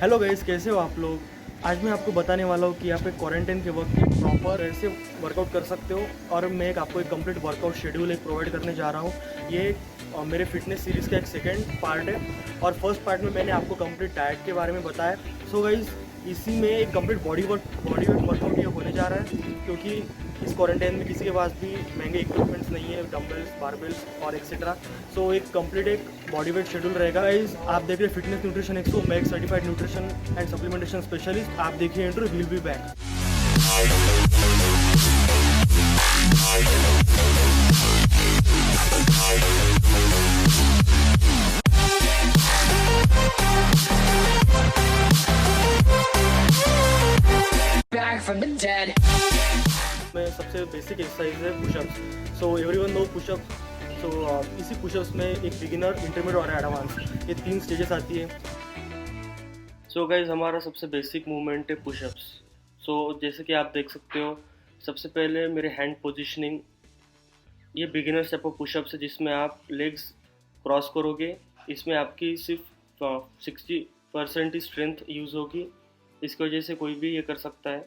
Hello guys, कैसे हो आप लोग। आज मैं आपको बताने वाला हूँ कि आप एक क्वारंटाइन के वक्त एक प्रॉपर ऐसे वर्कआउट कर सकते हो। और मैं आपको एक कंप्लीट वर्कआउट शेड्यूल एक प्रोवाइड करने जा रहा हूँ। ये मेरे फिटनेस सीरीज़ का एक सेकंड पार्ट है और फर्स्ट पार्ट में मैंने आपको कंप्लीट डाइट के बारे में बताया। सो गाइस, इसी में एक कंप्लीट बॉडी वेट वर्कआउट ये होने जा रहा है, क्योंकि इस क्वारंटाइन में किसी के पास भी महंगे इक्विपमेंट्स नहीं है, डम्बल्स, बारबेल्स और एक्सेट्रा। सो एक कंप्लीट एक बॉडी वेट शेड्यूल रहेगा। गाइस, आप देख रहे हैं फिटनेस न्यूट्रिशन एक्सपो, मैं एक certified nutrition and supplementation specialist. आप देखिए intro, will be back. Back from the dead. में सबसे बेसिक एक्सरसाइज है pushups. So everyone know pushups. So इसी पुशअप्स में एक बिगिनर, इंटरमीडिएट और एडवांस, ये 3 स्टेजेस आती है। सो गाइज, हमारा सबसे बेसिक मूवमेंट है पुशअप्स। सो जैसे कि आप देख सकते हो, सबसे पहले मेरे हैंड पोजीशनिंग, ये बिगिनर स्टेप ऑफ पुशअप्स है जिसमें आप लेग्स क्रॉस करोगे। इसमें आपकी सिर्फ 60% ही स्ट्रेंथ यूज़ होगी, इसकी वजह से कोई भी ये कर सकता है।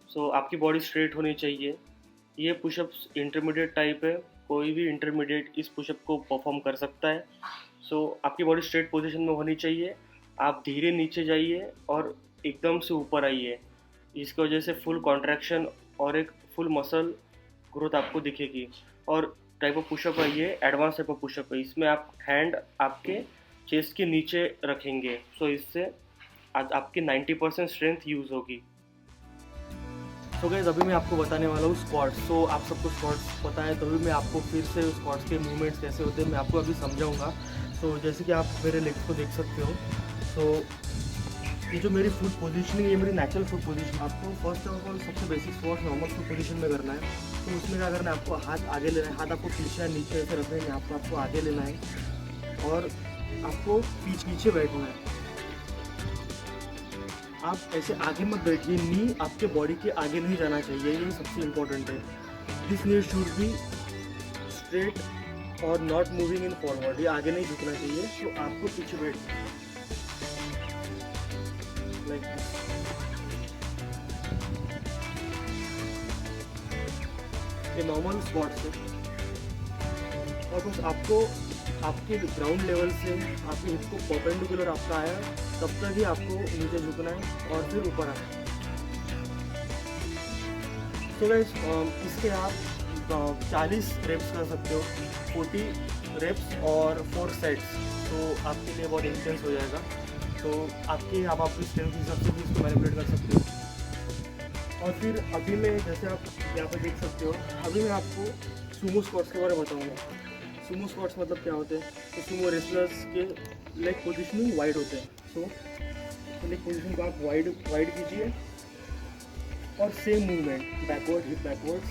सो आपकी बॉडी स्ट्रेट होनी चाहिए। ये पुशअप्स इंटरमीडिएट टाइप है, कोई भी इंटरमीडिएट इस पुशअप को परफॉर्म कर सकता है। सो आपकी बॉडी स्ट्रेट पोजीशन में होनी चाहिए। आप धीरे नीचे जाइए और एकदम से ऊपर आइए, इसकी वजह से फुल कॉन्ट्रैक्शन और एक फुल मसल ग्रोथ आपको दिखेगी। और टाइप ऑफ पुशअप है ये एडवांस टाइप ऑफ पुशअप है, इसमें आप हैंड आपके चेस्ट के नीचे रखेंगे। सो इससे आपकी 90% स्ट्रेंथ यूज़ होगी। तो गाइस, अभी मैं आपको बताने वाला हूँ स्क्वाट्स। सो आप सबको स्क्वाट्स पता है, तभी मैं आपको फिर से स्क्वाट्स के मूवमेंट्स कैसे होते हैं मैं आपको अभी समझाऊंगा। तो जैसे कि आप मेरे लेग्स को देख सकते हो। तो ये जो मेरी फुट पोजीशनिंग, ये मेरी नेचुरल फुट पोजीशन। आपको फर्स्ट ऑफ ऑल सबसे basic squat normal foot position में करना है। तो उसमें क्या करना है, आपको हाथ आगे लेना है, हाथ आपको पीछे या नीचे ऐसे रखना है, आपको आगे लेना है और आपको पीछे बैठना है। आप ऐसे आगे मत बैठिए, नी आपके बॉडी के आगे नहीं जाना चाहिए, ये सबसे इम्पोर्टेंट है। This knee should be straight और नॉट मूविंग इन फॉरवर्ड, ये आगे नहीं झुकना चाहिए। तो आपको पीछे बैठना है लाइक दिस। ये नॉर्मल स्क्वाट्स है और बस आपको आपके ग्राउंड लेवल से आपके हिप को परपेंडिकुलर आपका आया तब तक ही आपको नीचे झुकना है और फिर ऊपर आना है। तो गाइस, इसके आप 40 रेप्स कर सकते हो, 40 रेप्स और 4 सेट्स। तो आपके लिए बहुत इंटेंस हो जाएगा। तो आप अपनी स्ट्रेंथ के हिसाब से भी इसको मैनिपुलेट कर सकते हो। और फिर अभी मैं, जैसे आप यहाँ पर देख सकते हो, अभी मैं आपको सुमो स्क्वाट्स के बारे में बताऊँगा। सुमो स्क्वाट्स मतलब क्या होते हैं, तो सुमो रेसलर्स के लेग पोजीशनिंग वाइड होते हैं। सो लेग पोजीशन को आप वाइड कीजिए और same movement, backward hip backwards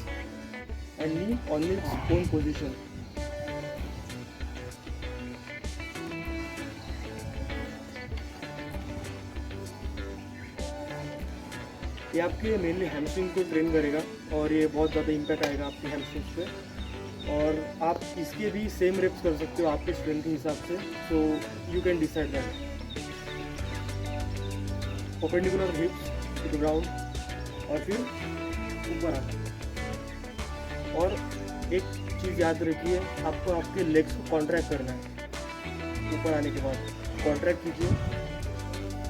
and knee on its own position. ये आपके मेनली हैमस्ट्रिंग को ट्रेन करेगा और ये बहुत ज़्यादा इम्पैक्ट आएगा आपकी हैमस्ट्रिंग्स पे। और आप इसके भी सेम रेप्स कर सकते हो आपके स्ट्रेंथ के हिसाब से। So you can decide that. Perpendicular hips to the ground और फिर ऊपर आना। और एक चीज़ याद रखिए, आपको आपके लेग्स को कॉन्ट्रैक्ट करना है। ऊपर आने के बाद कॉन्ट्रैक्ट कीजिए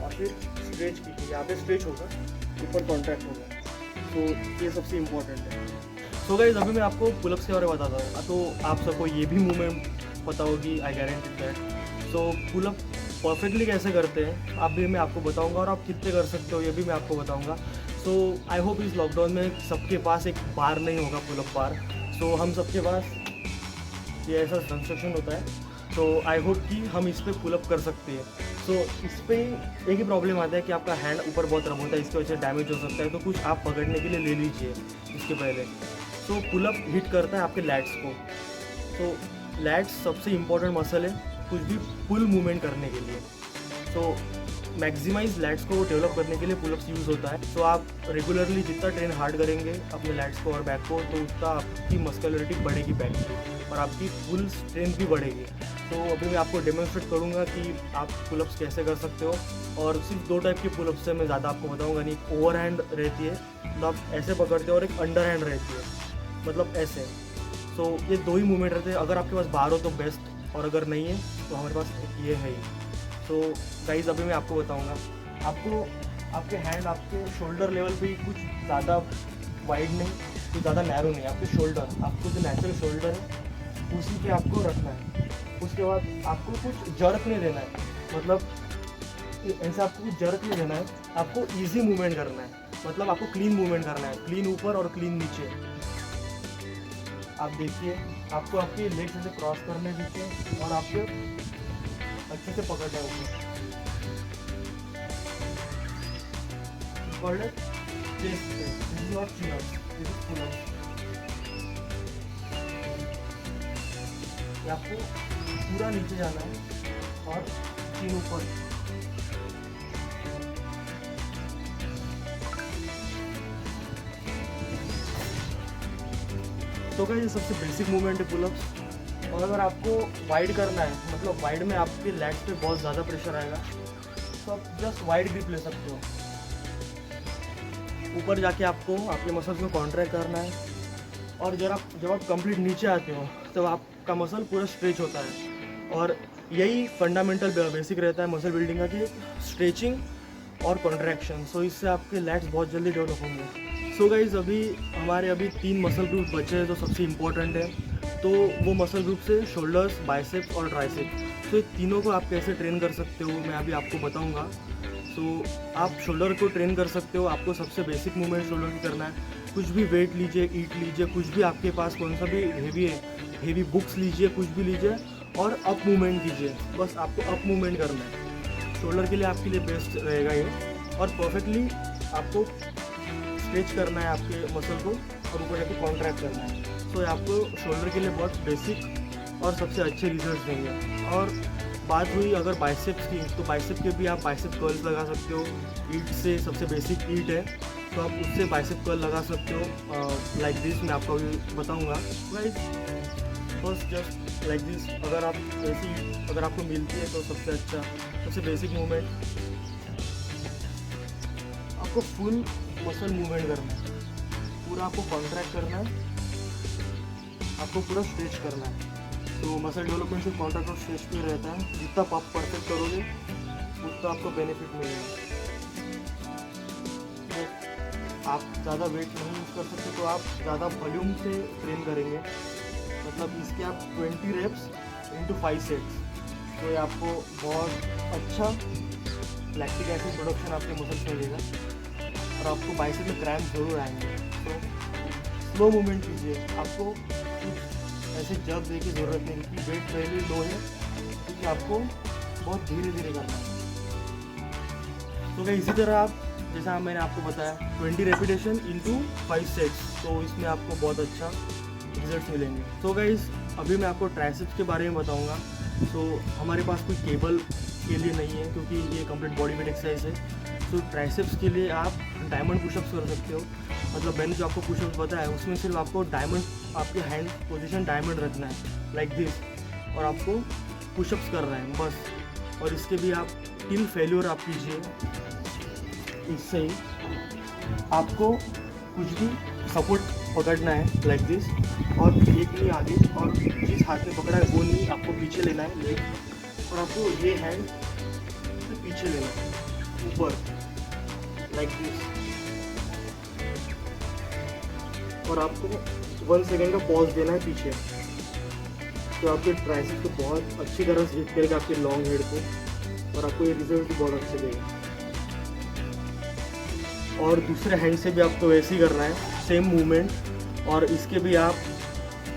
और फिर स्ट्रेच कीजिए। यहाँ पे स्ट्रेच होगा, ऊपर कॉन्ट्रैक्ट होगा। तो ये सबसे इम्पोर्टेंट है। सो गाइस, अभी मैं आपको पुलअप्स के बारे में बताता हूँ। तो आप सबको ये भी मूवमेंट पता होगी, I guarantee that. So pull up perfectly कैसे करते हैं आप भी मैं आपको बताऊंगा और आप कितने कर सकते हो ये भी मैं आपको बताऊंगा। सो आई होप इस लॉकडाउन में सबके पास एक बार नहीं होगा, पुलअप बार। सो हम सबके पास ये ऐसा कंस्ट्रक्शन होता है। तो आई होप कि हम इस पर पुलअप कर सकते हैं। सो इस पर एक ही प्रॉब्लम आता है कि आपका हैंड ऊपर बहुत रब होता है, इसकी वजह से डैमेज हो सकता है। तो कुछ आप पकड़ने के लिए ले लीजिए इसके पहले। तो पुलअप हिट करता है आपके लैट्स को। तो लैट्स सबसे इम्पॉर्टेंट मसल है कुछ भी पुल मूवमेंट करने के लिए। तो मैक्सिमाइज लैट्स को डेवलप करने के लिए पुलअप्स यूज़ होता है। तो आप रेगुलरली जितना ट्रेन हार्ड करेंगे अपने लैट्स को और बैक को, तो उतना आपकी मस्कुलरिटी बढ़ेगी बैक की और आपकी फुल स्ट्रेंथ भी बढ़ेगी। तो अभी मैं आपको डेमोन्स्ट्रेट करूँगा कि आप पुलअप्स कैसे कर सकते हो। और सिर्फ 2 टाइप की पुलअप्स है, मैं ज़्यादा आपको बताऊँगा नहीं। एक ओवर हैंड रहती है, मतलब आप ऐसे पकड़ते हो, और एक अंडर हैंड रहती है, मतलब ऐसे। सो ये 2 ही मूवमेंट रहते हैं। अगर आपके पास बार हो तो बेस्ट, और अगर नहीं है तो हमारे पास ये है ही। सो गाइज अभी मैं आपको बताऊँगा। आपको आपके हैंड आपके शोल्डर लेवल पे ही, कुछ ज़्यादा वाइड नहीं, कुछ ज़्यादा नैरो नहीं, आपके शोल्डर, आपको जो नेचुरल शोल्डर है उसी पे आपको रखना है। उसके बाद आपको कुछ जर्क नहीं देना है, मतलब ऐसा आपको कुछ जर्क नहीं देना है, आपको इजी मूवमेंट करना है, मतलब आपको क्लीन मूवमेंट करना है, क्लीन ऊपर और क्लीन नीचे। आप देखिए, आपको आपके लेग्स ऐसे क्रॉस करने दीजिए और आपके अच्छे से पकड़ जाए ऊपर। This is not chin-ups, this is pull-ups। आपको पूरा नीचे जाना है और चिन ऊपर। तो क्या, ये सबसे बेसिक मूवमेंट है पुलअप्स। और अगर आपको वाइड करना है, मतलब वाइड में आपके लेग्स पे बहुत ज़्यादा प्रेशर आएगा, तो आप जस्ट वाइड ग्रिप ले सकते हो। ऊपर जाके आपको आपके मसल्स को कॉन्ट्रैक्ट करना है, और जब आप कंप्लीट नीचे आते हो तब आपका मसल पूरा स्ट्रेच होता है। और यही फंडामेंटल बेसिक रहता है मसल बिल्डिंग का, कि स्ट्रेचिंग और कॉन्ट्रैक्शन। सो इससे आपके लेग्स बहुत जल्दी डेवलप होंगे। सो गाइज अभी हमारे 3 मसल ग्रुप बचे हैं जो सबसे इम्पोर्टेंट है। तो वो मसल ग्रुप से शोल्डर्स, बाइसेप्स और ट्राइसेप्स। तो ये तीनों को आप कैसे ट्रेन कर सकते हो मैं अभी आपको बताऊंगा। सो आप शोल्डर को ट्रेन कर सकते हो। आपको सबसे बेसिक मूवमेंट शोल्डर की करना है। कुछ भी वेट लीजिए, ईट लीजिए, कुछ भी आपके पास कौन सा भी हेवी है, हेवी बुक्स लीजिए, कुछ भी लीजिए, और अप मूवमेंट कीजिए। बस आपको अप मूवमेंट करना है। शोल्डर के लिए आपके लिए बेस्ट रहेगा ये। और परफेक्टली आपको स्ट्रेच करना है आपके मसल को, और ऊपर जाके कॉन्ट्रैक्ट करना है। सो आपको शोल्डर के लिए बहुत बेसिक और सबसे अच्छे रिजल्ट देंगे। और बात हुई अगर बाइसेप्स की, तो बाइसेप के भी आप बाइसेप कर्ल्स लगा सकते हो। ईट से सबसे बेसिक ईट है, तो आप उससे बाइसेप कर्ल लगा सकते हो, लाइक दिस। मैं आपको अभी बताऊंगा। Guys first just like this. अगर आप ऐसी अगर आपको मिलती है तो सबसे अच्छा, सबसे बेसिक मूवमेंट, आपको फुल मसल मूवमेंट करना है, पूरा आपको कॉन्ट्रैक्ट करना है, आपको पूरा स्ट्रेच करना है। तो मसल डेवलपमेंट से कॉन्ट्रैक्ट और स्ट्रेच पे रहता है। जितना आप परफेक्ट करोगे उतना आपको बेनिफिट मिलेगा। आप ज़्यादा वेट नहीं यूज़ कर सकते तो आप ज़्यादा वॉल्यूम से ट्रेन करेंगे, मतलब इसके आप 20 रेप्स इंटू 5 सेट्स। तो ये आपको बहुत अच्छा लैक्टिक एसिड प्रोडक्शन आपके मसल्स में देगा, और आपको बाइसेप में क्रैम्प जरूर आएंगे। तो स्लो मूवमेंट कीजिए। आपको कुछ ऐसे जब देने की ज़रूरत नहीं, क्योंकि वेट पहले लो है, क्योंकि आपको बहुत धीरे धीरे करना है। तो क्या इसी तरह आप, जैसा मैंने आपको बताया, 20 रेपिटेशन इंटू 5 सेट्स, तो इसमें आपको बहुत अच्छा रिजल्ट मिलेंगे। तो गाइस अभी मैं आपको ट्राइसेप्स के बारे में बताऊंगा। तो हमारे पास कोई केबल के लिए नहीं है, क्योंकि ये कंप्लीट बॉडी वेट एक्सरसाइज है। तो ट्राइसेप्स के लिए आप डायमंड पुशअप्स कर सकते हो। मतलब मैंने जो आपको पुशअप्स बताया उसमें सिर्फ आपको डायमंड, आपके हैंड पोजीशन डायमंड रखना है, लाइक दिस, और आपको पुशअप्स करना है बस। और इसके भी आप टिल फेल्योर आप कीजिए। इससे ही आपको कुछ भी सपोर्ट पकड़ना है, लाइक दिस, और एक नहीं आगे, और जिस हाथ में पकड़ा है वो नहीं आपको पीछे लेना है लेग, और आपको ये हैंड से पीछे लेना है ऊपर, लाइक दिस। और आपको 1 सेकेंड का पॉज देना है पीछे। तो आपके ट्राइसेप्स को बहुत अच्छी तरह से हिट करेगा आपके लॉन्ग हेड को, और आपको ये रिजल्ट भी बहुत अच्छे देगा। और दूसरे हैंड से भी आपको वैसे ही करना है, सेम मूवमेंट, और इसके भी आप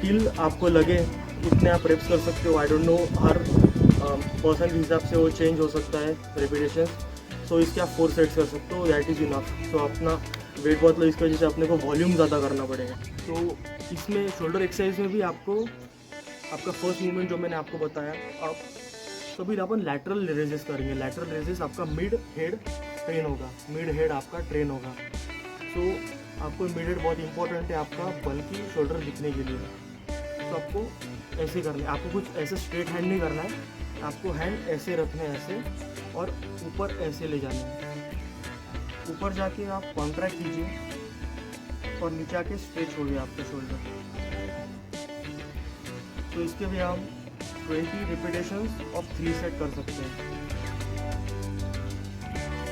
टिल आपको लगे उतने आप रेप्स कर सकते हो। I don't know, her person के हिसाब से वो चेंज हो सकता है रेपिटेशन। सो इसके आप 4 सेट्स कर सकते हो, दैट इज़ इनफ। सो अपना वेट बहुत लो, इसकी वजह से अपने को वॉल्यूम ज़्यादा करना पड़ेगा। तो इसमें शोल्डर एक्सरसाइज में भी आपको आपका फर्स्ट मूवमेंट जो मैंने आपको बताया, आप सभी अपन लैटरल रेजेस करेंगे। लैटरल रेजेस आपका मिड हेड ट्रेन होगा, मिड हेड आपका ट्रेन होगा। सो आपको मिड हेड बहुत इंपॉर्टेंट है आपका बल्कि शोल्डर दिखने के लिए। तो आपको ऐसे करना है, आपको कुछ ऐसे स्ट्रेट हैंड नहीं करना है, आपको हैंड ऐसे रखने हैं ऐसे, और ऊपर ऐसे ले जाने हैं। ऊपर जाके आप कॉन्ट्रैक्ट कीजिए और नीचे आके स्ट्रेच हो गया आपका शोल्डर। तो इसके भी हम 20 रिपीटेशंस और 3 सेट कर सकते हैं।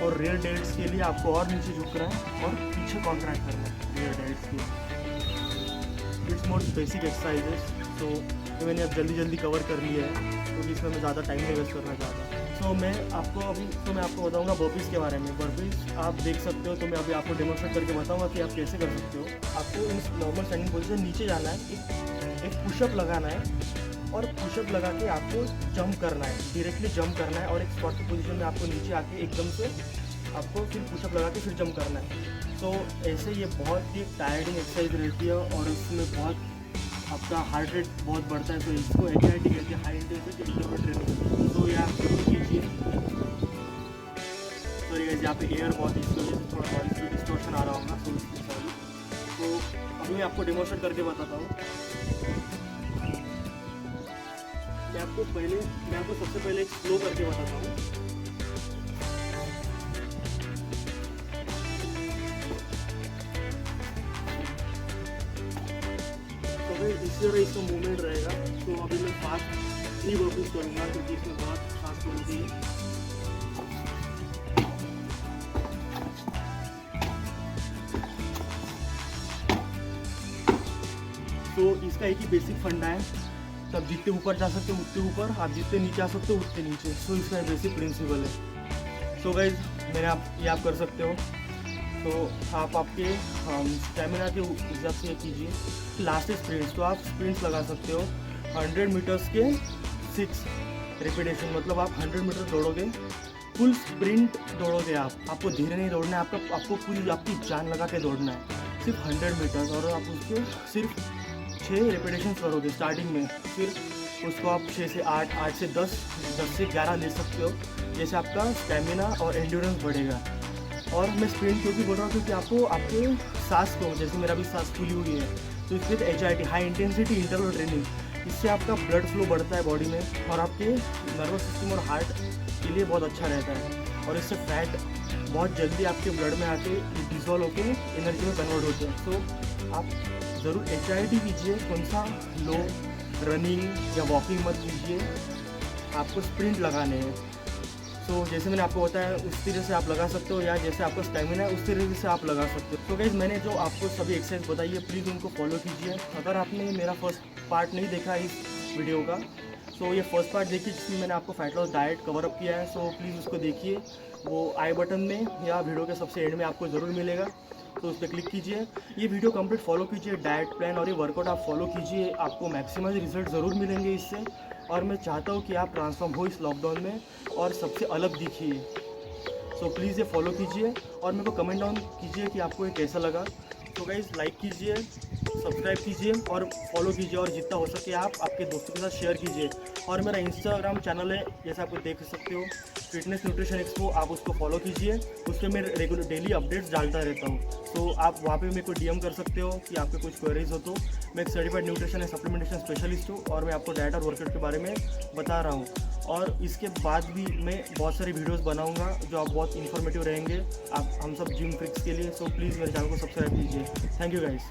और रियर डेल्ट्स के लिए आपको और नीचे झुकना है और पीछे कॉन्ट्रैक्ट करना है रियर डेल्ट्स के लिए। इट्स मोर बेसिक एक्सरसाइजेस, तो ये मैंने अब जल्दी कवर कर लिया है क्योंकि इसमें मैं ज़्यादा टाइम नहीं वेस्ट करना चाहता। तो मैं आपको बताऊंगा बर्पीज़ के बारे में। बर्पीज़ आप देख सकते हो, तो मैं अभी आपको डेमोस्ट्रेट करके बताऊंगा कि आप कैसे कर सकते हो। आपको इन नॉर्मल स्टैंडिंग पोजीशन नीचे जाना है, एक पुशअप लगाना है और पुशअप लगा के आपको जंप करना है, डायरेक्टली जंप करना है। और एक स्क्वाट की पोजीशन में आपको नीचे आके एकदम से आपको फिर पुशअप लगा के फिर जंप करना है। तो ऐसे ये बहुत ही टायर्डिंग एक्सरसाइज रहती है और इसमें बहुत आपका हार्ट रेट बहुत बढ़ता है। तो इसको HIIT कहते हैं, हाई इंटेंसिटी इंटरवल ट्रेनिंग। तो ये आप जरूर कीजिए। सॉरी गाइस, यहाँ पे एयर बहुत इसकी वजह से थोड़ा नॉइज़ डिस्टॉर्शन आ रहा होगा, तो सॉरी। तो अभी मैं आपको डेमोस्ट्रेट करके बताता हूँ। मैं आपको सबसे पहले एक स्लो करके बताता हूँ। तो इस तरह इसका मूवमेंट रहेगा। तो अभी मैं फास्ट 3 बर्पीज करूँगा क्योंकि इसमें बहुत फास्ट बनती है। तो इसका एक ही बेसिक फंडा है, तो आप जितने ऊपर जा सकते हो उतने ऊपर, आप जितने नीचे आ सकते हो उतने नीचे। सो इसका बेसिक प्रिंसिपल है। सो गाइज ये आप कर सकते हो। तो आप आपके स्टेमिना के हिसाब से कीजिए। लास्ट स्प्रिंट्स, तो आप स्प्रिंट्स लगा सकते हो 100 मीटर्स के 6 रिपीटेशन, मतलब आप 100 मीटर दौड़ोगे, फुल स्प्रिंट दौड़ोगे आपको धीरे नहीं दौड़ना है, आपको पूरी आपकी जान लगा के दौड़ना है, सिर्फ 100 मीटर्स। और आप उसके सिर्फ 6 रिपीटेशन करोगे स्टार्टिंग में, फिर उसको आप 6 से 8, 8 से 10, 10 से 11 ले सकते हो, जैसे आपका स्टेमिना और एंड्योरेंस बढ़ेगा। और मैं स्प्रिंट क्योंकि बोल रहा हूँ क्योंकि आपको आपके सांस को, जैसे मेरा भी सांस फूली हुई है, तो इसलिए HIIT high intensity interval training, इससे आपका ब्लड फ्लो बढ़ता है बॉडी में और आपके नर्वस सिस्टम और हार्ट के लिए बहुत अच्छा रहता है। और इससे फैट बहुत जल्दी आपके ब्लड में आके डिजॉल्व होकर एनर्जी में कन्वर्ट होते हैं। तो आप ज़रूर HIIT कीजिए, कौन सा लो रनिंग या वॉकिंग मत कीजिए, आपको स्प्रिंट लगाने हैं। तो जैसे मैंने आपको बताया उस तरह से आप लगा सकते हो, या जैसे आपका स्टेमिना है उस तरह से आप लगा सकते हो। तो गाइस मैंने जो आपको सभी एक्सरसाइज बताई है, प्लीज़ उनको फॉलो कीजिए। अगर आपने मेरा फर्स्ट पार्ट नहीं देखा इस वीडियो का, तो ये फर्स्ट पार्ट देखिए जिसमें मैंने आपको fat loss diet cover up किया है। सो प्लीज़ उसको देखिए, वो आई बटन में या वीडियो के सबसे एंड में आपको ज़रूर मिलेगा, तो उस पर क्लिक कीजिए। ये वीडियो कंप्लीट फॉलो कीजिए, डाइट प्लान और ये वर्कआउट आप फॉलो कीजिए, आपको मैक्सिमम रिजल्ट ज़रूर मिलेंगे इससे। और मैं चाहता हूँ कि आप ट्रांसफॉर्म हो इस लॉकडाउन में और सबसे अलग दिखिए। सो प्लीज़ ये फॉलो कीजिए और मेरे को कमेंट डाउन कीजिए कि आपको ये कैसा लगा। तो गाइज़ लाइक कीजिए, सब्सक्राइब कीजिए और फॉलो कीजिए, और जितना हो सके आप आपके दोस्तों के साथ शेयर कीजिए। और मेरा इंस्टाग्राम चैनल है, जैसे आप देख सकते हो, फिटनेस न्यूट्रिशन एक्सपो, आप उसको फॉलो कीजिए। उस पर मैं रेगुलर डेली अपडेट्स डालता रहता हूँ। तो आप वहाँ पे मेरे को DM कर सकते हो कि आपके कुछ क्वेरीज हो। तो मैं एक certified nutrition and supplementation specialist हूँ और मैं आपको डाइट और वर्कआउट के बारे में बता रहा हूँ। और इसके बाद भी मैं बहुत सारी वीडियोस बनाऊंगा जो आप बहुत इन्फॉर्मेटिव रहेंगे, आप हम सब जिम फ्रिक्स के लिए। सो प्लीज़ मेरे चैनल को सब्सक्राइब कीजिए। Thank you guys.